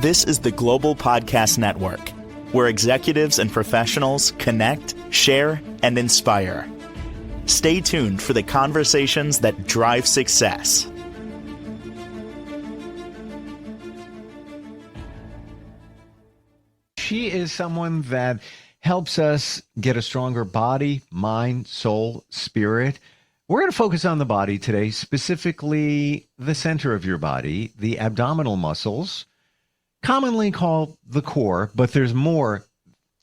This is the Global Podcast Network, where executives and professionals connect, share, and inspire. Stay tuned for the conversations that drive success. She is someone that helps us get a stronger body, mind, soul, spirit. We're going to focus on the body today, specifically the center of your body, the abdominal muscles, commonly called the core, but there's more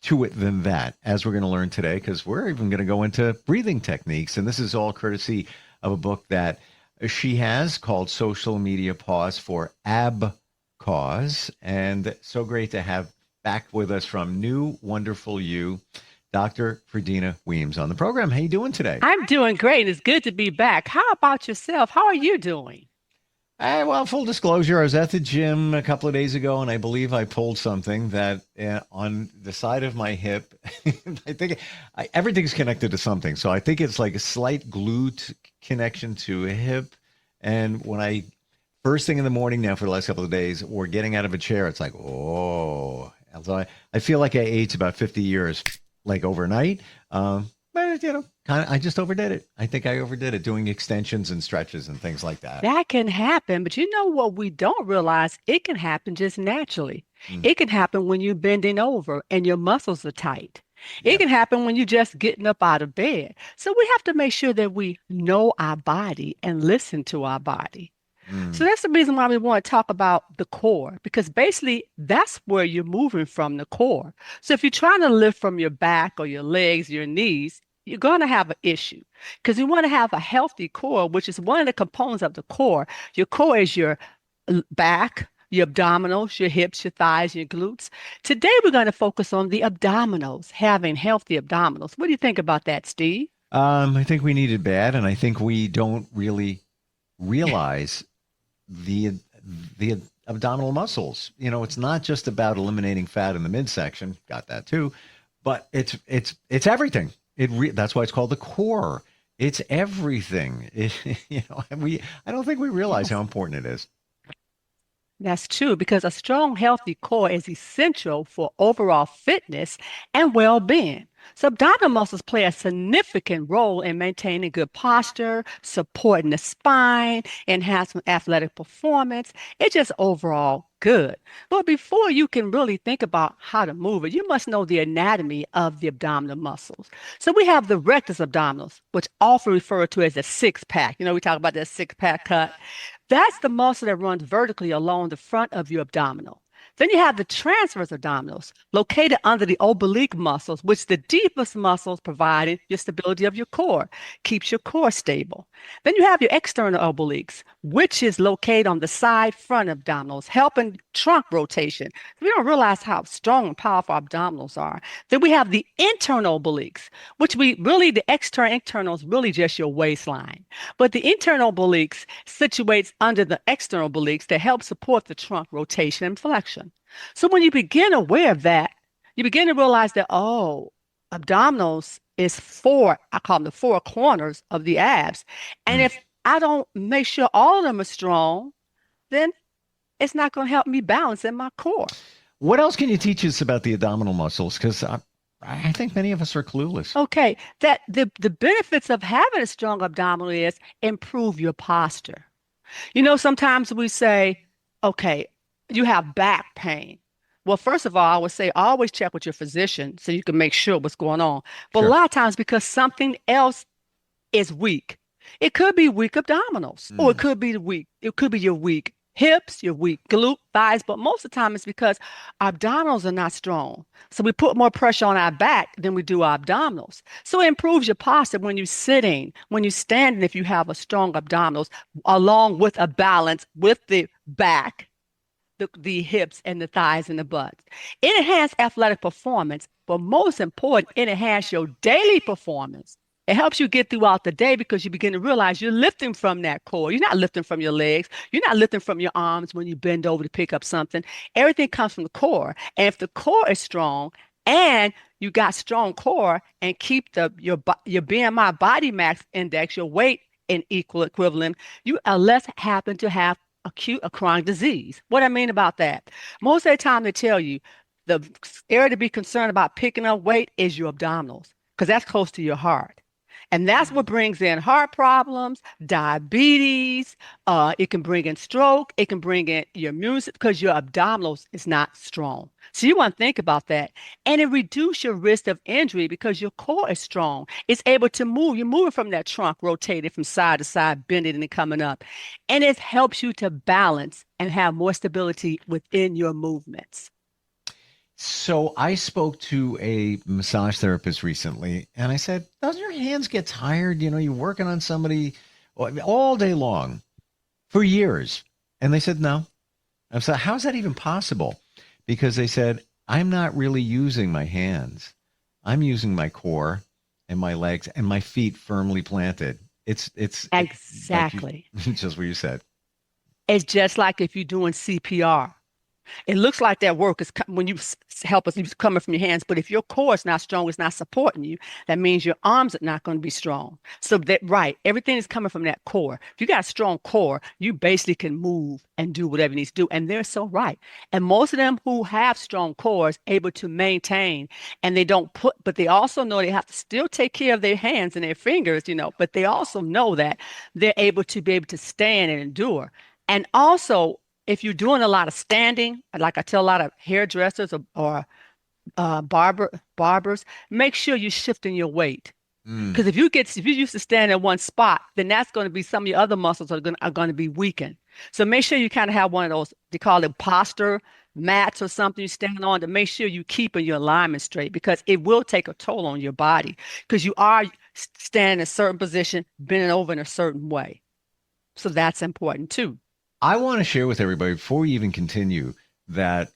to it than that, as we're going to learn today, because we're even going to go into breathing techniques. And this is all courtesy of a book that she has called Social Media Pause for Ab Cause. And so great to have back with us from New Wonderful You, Dr. Ferdina Weems on the program. How you doing today? I'm doing great. It's good to be back. How about yourself? How are you doing? Well, full disclosure, I was at the gym a couple of days ago, and I believe I pulled something that on the side of my hip. I think everything's connected to something. So I think it's like a slight glute connection to a hip. And when first thing in the morning now for the last couple of days, or getting out of a chair, it's like, oh. So I feel like I aged about 50 years, like overnight. But, I just overdid it. I think I overdid it, doing extensions and stretches and things like that. That can happen, but you know what we don't realize? It can happen just naturally. It can happen when you're bending over and your muscles are tight. It can happen when you're just getting up out of bed. So we have to make sure that we know our body and listen to our body. So that's the reason why we want to talk about the core, because basically that's where you're moving from, the core. So if you're trying to lift from your back or your legs, your knees, you're going to have an issue, because you want to have a healthy core, which is one of the components of the core. Your core is your back, your abdominals, your hips, your thighs, your glutes. Today, we're going to focus on the abdominals, having healthy abdominals. What do you think about that, Steve? I think we need it bad, and I think we don't really realize the abdominal muscles. You know, it's not just about eliminating fat in the midsection. Got that too, but it's everything. That's why it's called the core. It's everything. I don't think we realize how important it is. That's true, because a strong, healthy core is essential for overall fitness and well-being. So abdominal muscles play a significant role in maintaining good posture, supporting the spine, enhancing athletic performance. It's just overall good. But before you can really think about how to move it, you must know the anatomy of the abdominal muscles. So we have the rectus abdominis, which often referred to as a six-pack. We talk about that six-pack cut. That's the muscle that runs vertically along the front of your abdominal. Then you have the transverse abdominals, located under the oblique muscles, which the deepest muscles providing your stability of your core, keeps your core stable. Then you have your external obliques, which is located on the side front abdominals, helping trunk rotation. We don't realize how strong and powerful abdominals are. Then we have the internal obliques, which the internal is really just your waistline. But the internal obliques situates under the external obliques to help support the trunk rotation and flexion. So when you begin aware of that, you begin to realize that, abdominals is I call them the four corners of the abs. And if I don't make sure all of them are strong, then it's not going to help me balance in my core. What else can you teach us about the abdominal muscles? Because I think many of us are clueless. Okay, that the benefits of having a strong abdominal is improve your posture. Sometimes we say, okay, you have back pain. Well, first of all, I would say always check with your physician so you can make sure what's going on. But Sure. A lot of times, because something else is weak, it could be weak abdominals, or it could be your weak hips, your weak glute, thighs. But most of the time, it's because our abdominals are not strong. So we put more pressure on our back than we do our abdominals. So it improves your posture when you're sitting, when you're standing, if you have a strong abdominals, along with a balance with the back, the hips and the thighs and the butts. It enhances athletic performance, but most important, it enhances your daily performance. It helps you get throughout the day, because you begin to realize you're lifting from that core. You're not lifting from your legs. You're not lifting from your arms when you bend over to pick up something. Everything comes from the core. And if the core is strong and you got strong core and keep your BMI body mass index, your weight in equivalent, you are less happen to have acute or chronic disease. What I mean about that, most of the time they tell you the area to be concerned about picking up weight is your abdominals because that's close to your heart. And that's what brings in heart problems, diabetes. It can bring in stroke. It can bring in your immune system because your abdominals is not strong. So you want to think about that. And it reduces your risk of injury because your core is strong. It's able to move. You're moving from that trunk, rotating from side to side, bending and coming up. And it helps you to balance and have more stability within your movements. So I spoke to a massage therapist recently, and I said, "Doesn't your hands get tired? You know, you're working on somebody all day long for years." And they said, "No." I said, "How's that even possible?" Because they said, "I'm not really using my hands. I'm using my core and my legs and my feet firmly planted." It's Exactly. like just what you said. It's just like if you're doing CPR. It looks like that work is when you help us, it's coming from your hands. But if your core is not strong, it's not supporting you. That means your arms are not going to be strong. So that right, everything is coming from that core. If you got a strong core, you basically can move and do whatever you need to do. And they're so right. And most of them who have strong cores able to maintain, and they don't put, but they also know they have to still take care of their hands and their fingers, but they also know that they're able to be able to stand and endure. And also if you're doing a lot of standing, like I tell a lot of hairdressers or barbers, make sure you're shifting your weight. Mm. Because if you used to stand in one spot, then that's going to be some of your other muscles are going to be weakened. So make sure you kind of have one of those, they call it posture mats or something you stand on to make sure you keeping your alignment straight because it will take a toll on your body because you are standing in a certain position, bending over in a certain way. So that's important too. I want to share with everybody before we even continue that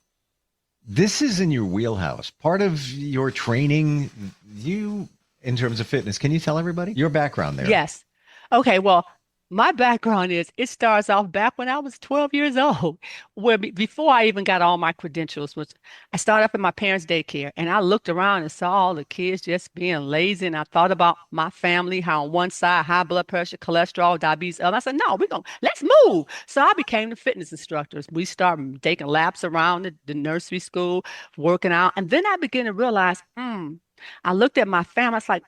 this is in your wheelhouse. Part of your training, you in terms of fitness. Can you tell everybody your background there? Yes. Okay, well, my background is it starts off back when I was 12 years old, where before I even got all my credentials, was I started up in my parents' daycare and I looked around and saw all the kids just being lazy. And I thought about my family, how on one side, high blood pressure, cholesterol, diabetes, other. I said, no, let's move. So I became the fitness instructors. We started taking laps around the nursery school, working out. And then I began to realize, I looked at my family, I was like,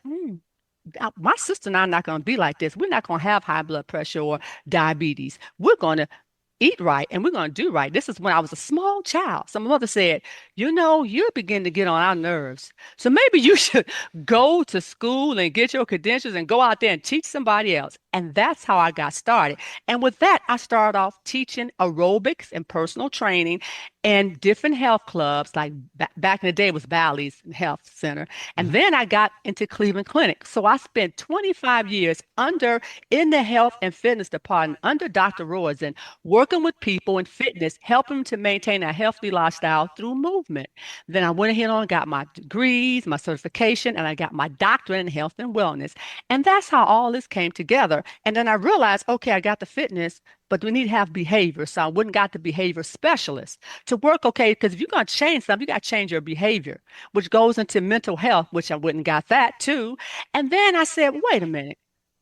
my sister and I are not going to be like this. We're not going to have high blood pressure or diabetes. We're going to eat right and we're going to do right. This is when I was a small child. So my mother said, you're beginning to get on our nerves. So maybe you should go to school and get your credentials and go out there and teach somebody else. And that's how I got started. And with that, I started off teaching aerobics and personal training and different health clubs, like back in the day it was Bally's Health Center. And then I got into Cleveland Clinic. So I spent 25 years in the health and fitness department under Dr. Rosen, working with people in fitness, helping them to maintain a healthy lifestyle through movement. Then I went ahead and got my degrees, my certification, and I got my doctorate in health and wellness. And that's how all this came together. And then I realized, okay, I got the fitness, but we need to have behavior. So I went and got the behavior specialist to work, okay, because if you're going to change something, you got to change your behavior, which goes into mental health, which I went and got that too. And then I said, wait a minute,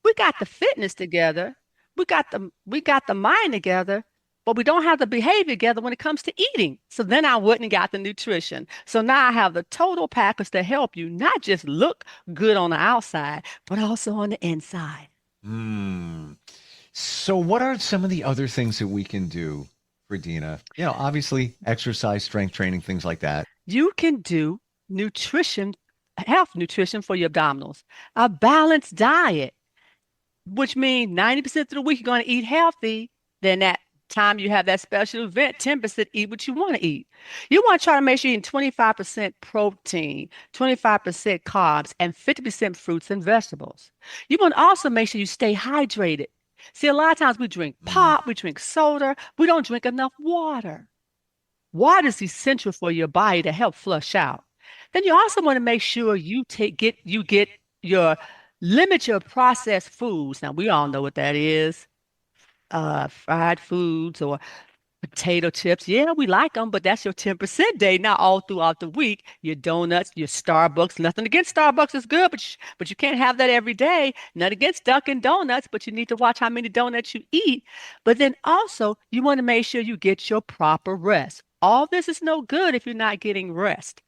we got the fitness together, we got the mind together, but we don't have the behavior together when it comes to eating. So then I went and got the nutrition. So now I have the total package to help you not just look good on the outside, but also on the inside. Mm. So what are some of the other things that we can do for Dina? Obviously exercise, strength training, things like that. You can do nutrition, health nutrition for your abdominals, a balanced diet, which means 90% of the week you're going to eat healthy. Then that time you have that special event, 10% eat what you want to eat. You want to try to make sure you're eating 25% protein, 25% carbs, and 50% fruits and vegetables. You want to also make sure you stay hydrated. See, a lot of times we drink pop, we drink soda, we don't drink enough water. Water is essential for your body to help flush out. Then you also want to make sure you get your limit your processed foods. Now we all know what that is. Fried foods or Potato chips, yeah, we like them, but that's your 10% day. Not all throughout the week. Your donuts, your Starbucks. Nothing against Starbucks is good, but you can't have that every day. Not against Dunkin' Donuts, but you need to watch how many donuts you eat. But then also, you want to make sure you get your proper rest. All this is no good if you're not getting rest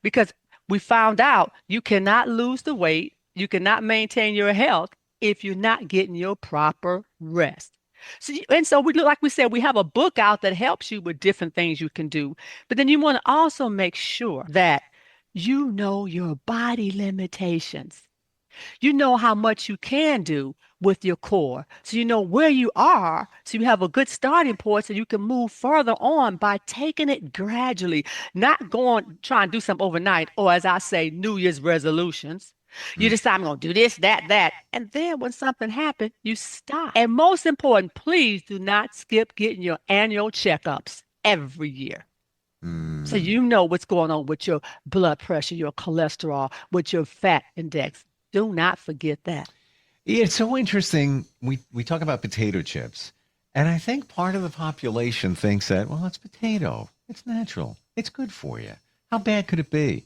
because we found out you cannot lose the weight, you cannot maintain your health if you're not getting your proper rest. So we look like we said we have a book out that helps you with different things you can do. But then you want to also make sure that you know your body limitations. You know how much you can do with your core. So you know where you are. So you have a good starting point so you can move further on by taking it gradually, not going trying to do something overnight, or as I say, New Year's resolutions. You Mm. decide I'm going to do this, that, that. And then when something happens, you stop. And most important, please do not skip getting your annual checkups every year. So Mm. you know what's going on with your blood pressure, your cholesterol, with your fat index. Do not forget that. Yeah, it's so interesting. We talk about potato chips, and I think part of the population thinks that, well, it's potato. It's natural. It's good for you. How bad could it be?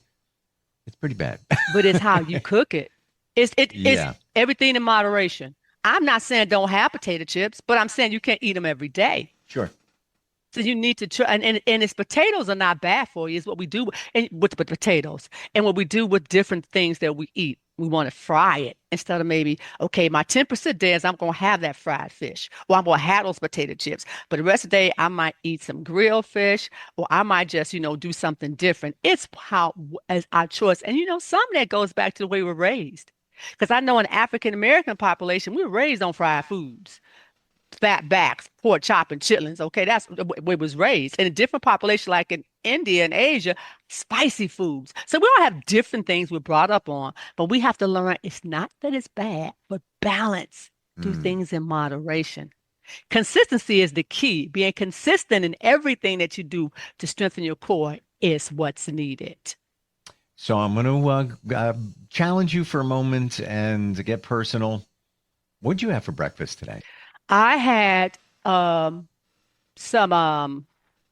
It's pretty bad. But it's how you cook it. It's Yeah, everything in moderation. I'm not saying don't have potato chips, but I'm saying you can't eat them every day. sure. So you need to try, and its potatoes are not bad for you. It's what we do with the potatoes, and what we do with different things that we eat. We want to fry it instead of maybe, okay, my 10% day is I'm going to have that fried fish, or I'm going to have those potato chips. But the rest of the day, I might eat some grilled fish, or I might just, do something different. It's how as our choice, and some of that goes back to the way we're raised. Because I know in the African American population, we were raised on fried foods, fat backs, pork chop, and chitlins. Okay, that's the way it was raised. In a different population, like in India and Asia, spicy foods. So we all have different things we're brought up on, but we have to learn it's not that it's bad, but balance. Do Mm. things in moderation. Consistency is the key. Being consistent in everything that you do to strengthen your core is what's needed. So I'm going to challenge you for a moment and get personal. What'd you have for breakfast today? I had some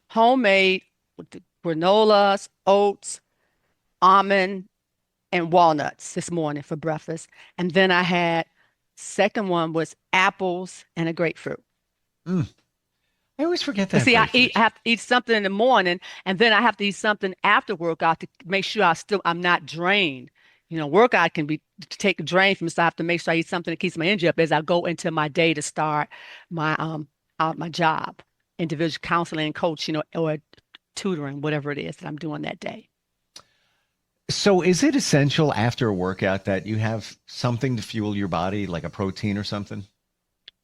homemade with the granolas, oats, almond, and walnuts this morning for breakfast. And then I had second one was apples and a grapefruit. Mm. I always forget Because that see, I grapefruit. have to eat something in the morning, and then I have to eat something after workout to make sure I'm not drained. Workout can be to take a drain from me, so I have to make sure I eat something that keeps my energy up as I go into my day to start my out my job, individual counseling and coach, or tutoring, whatever it is that I'm doing that day. So is it essential after a workout that you have something to fuel your body, like a protein or something?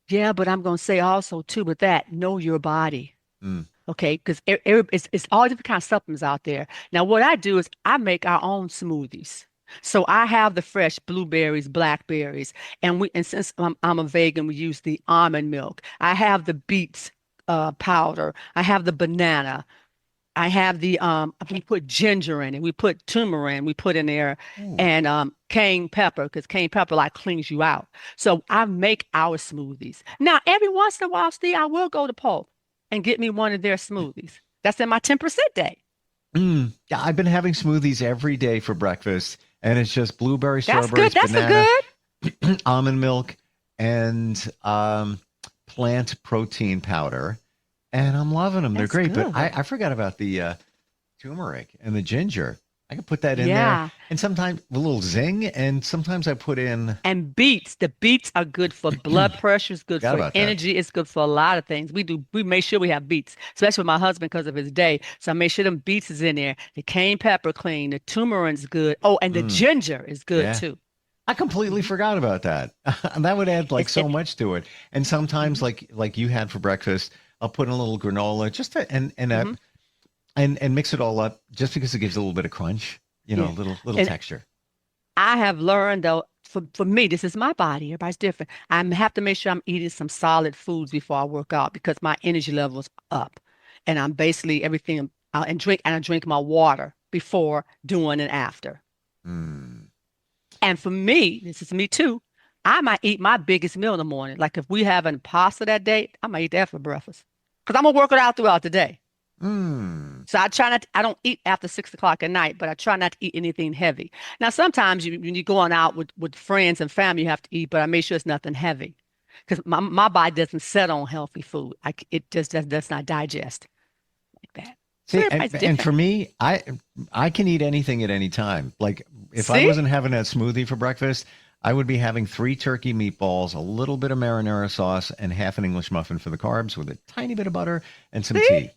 Yeah, but I'm going to say also too with that, know your body. Mm. Okay, because it's all different kinds of supplements out there. Now, what I do is I make our own smoothies. So I have the fresh blueberries, blackberries, and since I'm a vegan, we use the almond milk. I have the beets powder. I have the banana. I have we put ginger in it. We put turmeric. We put in there Ooh. and cayenne pepper because cayenne pepper like cleans you out. So I make our smoothies. Now, every once in a while, Steve, I will go to Polk and get me one of their smoothies. That's in my 10% day. Mm. Yeah, I've been having smoothies every day for breakfast, and it's just blueberry, That's good. strawberries, That's a banana, good. almond milk, and plant protein powder. And I'm loving them. They're That's great. But I, good. I forgot about the turmeric and the ginger. I can put that in there. Yeah. And sometimes a little zing. And sometimes I put in, And beets, the beets are good for blood pressure, it's good forgot for about that. energy, it's good for a lot of things. We make sure we have beets, especially with my husband because of his day. So I make sure them beets is in there. The cayenne pepper clean, the turmeric is good. Oh, and the Mm, ginger is good yeah. too. I completely Mhm. forgot about that. And that would add like It's so it. much to it. And sometimes Mhm. like you had for breakfast, I'll put in a little granola just to Mhm. and mix it all up just because it gives a little bit of crunch, a Yeah. little And texture. I have learned though, for me, this is my body. Everybody's different. I have to make sure I'm eating some solid foods before I work out because my energy level's up, and I'm basically everything. I drink my water before, during, and after. Mm. And for me, this is me too. I might eat my biggest meal in the morning. Like if we having pasta that day, I might eat that for breakfast. because I'm gonna work it out throughout the day. Mm. So I try not, I don't eat after 6 o'clock at night, but I try not to eat anything heavy. Now, sometimes when you're going out with friends and family, you have to eat, but I make sure it's nothing heavy because my body doesn't set on healthy food. It just does not digest like that. So See, everybody's and for different. me, I can eat anything at any time. Like if I See? wasn't having that smoothie for breakfast, I would be having 3 turkey meatballs, a little bit of marinara sauce, and half an English muffin for the carbs with a tiny bit of butter and some See? tea.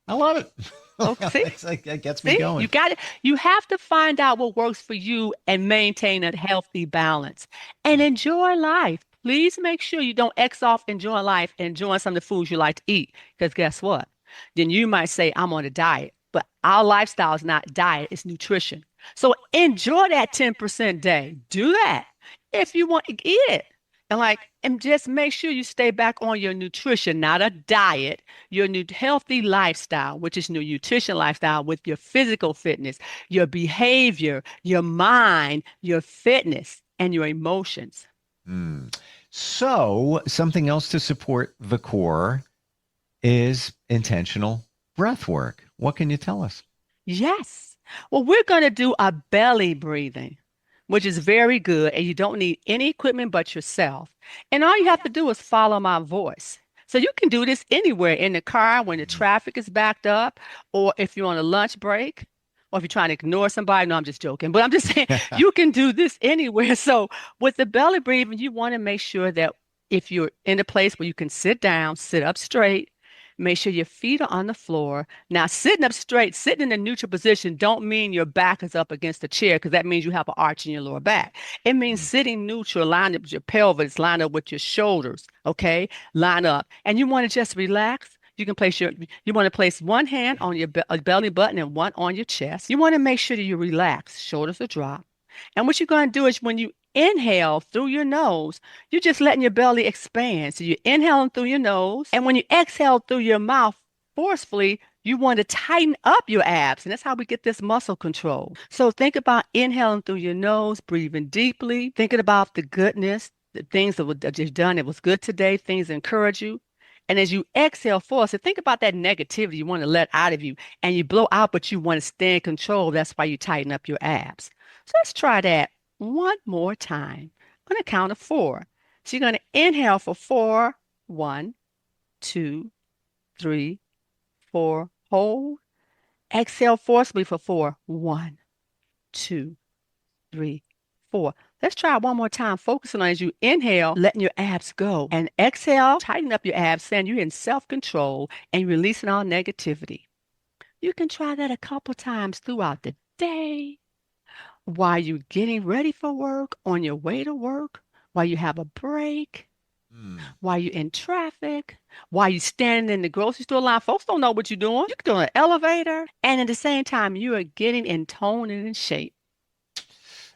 I love it. Oh, see? It's like that gets me See? You going. got it. You have to find out what works for you and maintain a healthy balance and enjoy life. Please make sure you don't X off enjoying life and enjoying some of the foods you like to eat. Because guess what? Then you might say, I'm on a diet. But our lifestyle is not diet, it's nutrition. So enjoy that 10% day. Do that. If you want, eat it. And just make sure you stay back on your nutrition, not a diet, your new healthy lifestyle, which is your nutrition lifestyle with your physical fitness, your behavior, your mind, your fitness, and your emotions. Mm. So, something else to support the core is intentional breath work. What can you tell us? Yes. Well, we're going to do a belly breathing, which is very good. And you don't need any equipment but yourself. And all you have to do is follow my voice. So you can do this anywhere in the car when the traffic is backed up, or if you're on a lunch break, or if you're trying to ignore somebody. No, I'm just joking. But I'm just saying you can do this anywhere. So with the belly breathing, you want to make sure that if you're in a place where you can sit down, sit up straight, make sure your feet are on the floor. Now, sitting up straight, sitting in a neutral position don't mean your back is up against the chair because that means you have an arch in your lower back. It means sitting neutral, lined up with your pelvis, lined up with your shoulders, okay? Line up. And you want to just relax. You want to place one hand on your belly button and one on your chest. You want to make sure that you relax, shoulders are dropped. And what you're going to do is when you inhale through your nose, you're just letting your belly expand. So you're inhaling through your nose. And when you exhale through your mouth forcefully, you want to tighten up your abs. And that's how we get this muscle control. So think about inhaling through your nose, breathing deeply, thinking about the goodness, the things that you've done. It was good today, things that encourage you. And as you exhale forward, so think about that negativity you want to let out of you. And you blow out, but you want to stay in control. That's why you tighten up your abs. So let's try that one more time on a count of 4. So you're going to inhale for 4. 1, 2, 3, 4. Hold. Exhale forcibly for 4. 1, 2, 3, 4. Let's try it one more time. Focusing on as you inhale, letting your abs go. And exhale, tighten up your abs, saying you're in self-control and releasing all negativity. You can try that a couple times throughout the day, while you're getting ready for work, on your way to work, while you have a break, Mm. while you're in traffic, while you're standing in the grocery store line. Folks don't know what you're doing. You can do an elevator. And at the same time, you are getting in tone and in shape.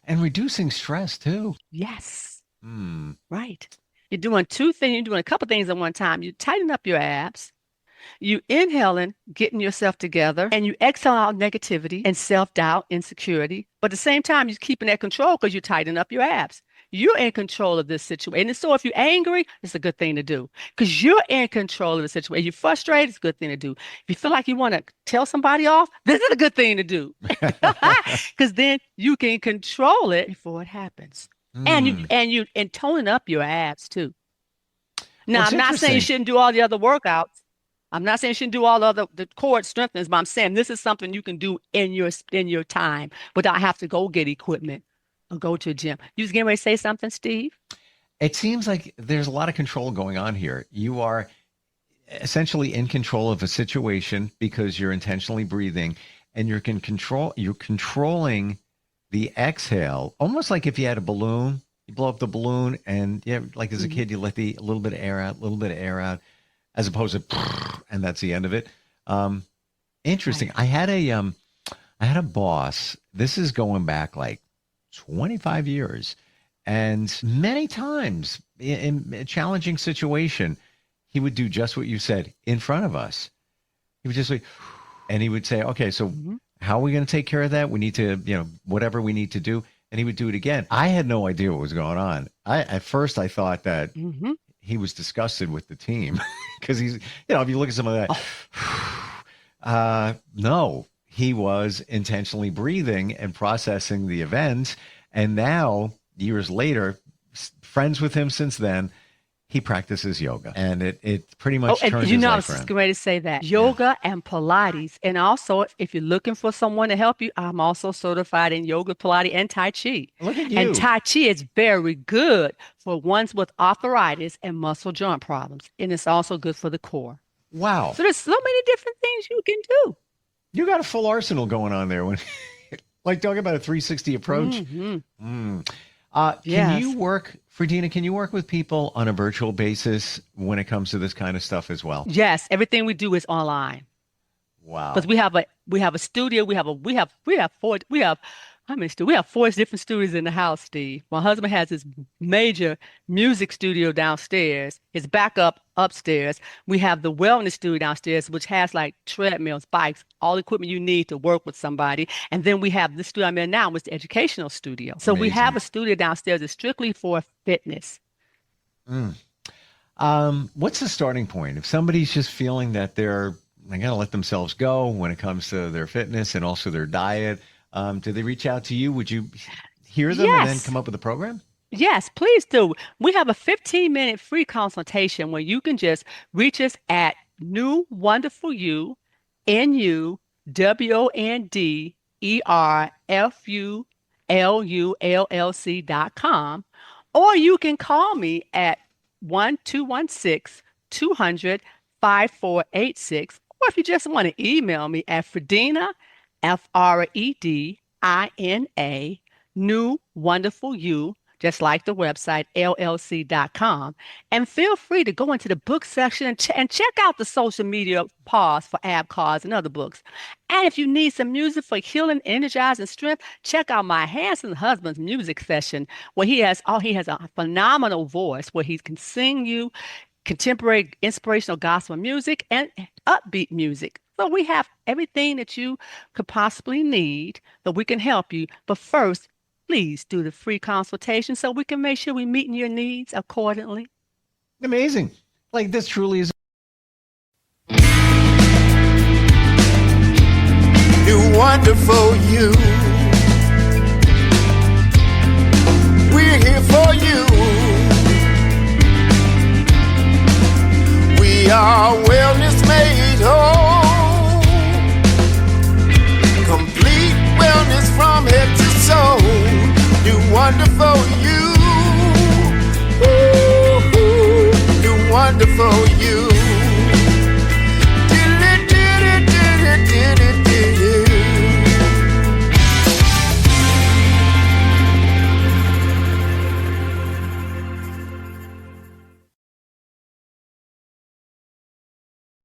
And reducing stress too. Yes, Mm. right. You're doing 2 things. You're doing a couple things at one time. You tighten up your abs. You inhaling, getting yourself together, and you exhale out negativity and self-doubt, insecurity. But at the same time, you're keeping that control because you tighten up your abs. You're in control of this situation. And so if you're angry, it's a good thing to do because you're in control of the situation. You're frustrated, it's a good thing to do. If you feel like you want to tell somebody off, this is a good thing to do because then you can control it before it happens. Mm. And toning up your abs too. Well, Now, it's I'm not saying you interesting. shouldn't do all the other workouts. I'm not saying you shouldn't do all the core strengtheners, but I'm saying this is something you can do in your time without have to go get equipment or go to a gym. You was getting ready to say something, Steve? It seems like there's a lot of control going on here. You are essentially in control of a situation because you're intentionally breathing and you're controlling the exhale, almost like if you had a balloon, you blow up the balloon and yeah, like as a Mhm. kid, you let a little bit of air out, a little bit of air out, as opposed to and that's the end of it. Um, Interesting. Right. I had a boss. This is going back like 25 years, and many times in a challenging situation, he would do just what you said in front of us. He would just like, and he would say, "Okay, so Hmm. how are we going to take care of that? We need to, whatever we need to do." And he would do it again. I had no idea what was going on. At first I thought that Hmm. he was disgusted with the team because he's, if you look at some of that, no, he was intentionally breathing and processing the event. And now, years later, friends with him since then, he practices yoga, and it pretty much turns his I life was just around. going to say that yoga and Pilates, and also if you're looking for someone to help you, I'm also certified in yoga, Pilates, and Tai Chi. Look at And you. Tai Chi is very good for ones with arthritis and muscle joint problems, and it's also good for the core. Wow. So there's so many different things you can do. You got a full arsenal going on there. When, like talking about a 360 approach. Mm-hmm. Can Yes. you work, Fredina, can you work with people on a virtual basis when it comes to this kind of stuff as well? Yes, everything we do is online. Wow. Because we have a studio, we have how many studios? We have four different studios in the house, Steve. My husband has his major music studio downstairs, his backup upstairs. We have the wellness studio downstairs, which has like treadmills, bikes, all the equipment you need to work with somebody. And then we have the studio I'm in now, which is the educational studio. So we have a studio downstairs that's strictly for fitness. What's the starting point? If somebody's just feeling that they got to let themselves go when it comes to their fitness and also their diet, do they reach out to you? Would you hear them and then Yes. come up with a program? Yes, please do. We have a 15-minute free consultation where you can just reach us at New Wonderful You, NUWONDERFULLULLC.com, or you can call me at 1-216-200-5486, or if you just want to email me at Fredina, FREDINA, New Wonderful You, just like the website, LLC.com. And feel free to go into the book section and check out the social media pause for ab cards and other books. And if you need some music for healing, energize, and strength, check out my handsome husband's music session, where he has a phenomenal voice where he can sing you contemporary inspirational gospel music and upbeat music. So we have everything that you could possibly need that we can help you. But first, please do the free consultation so we can make sure we're meeting your needs accordingly. Amazing. Like this truly is. You wonderful you. We're here for you. We are wellness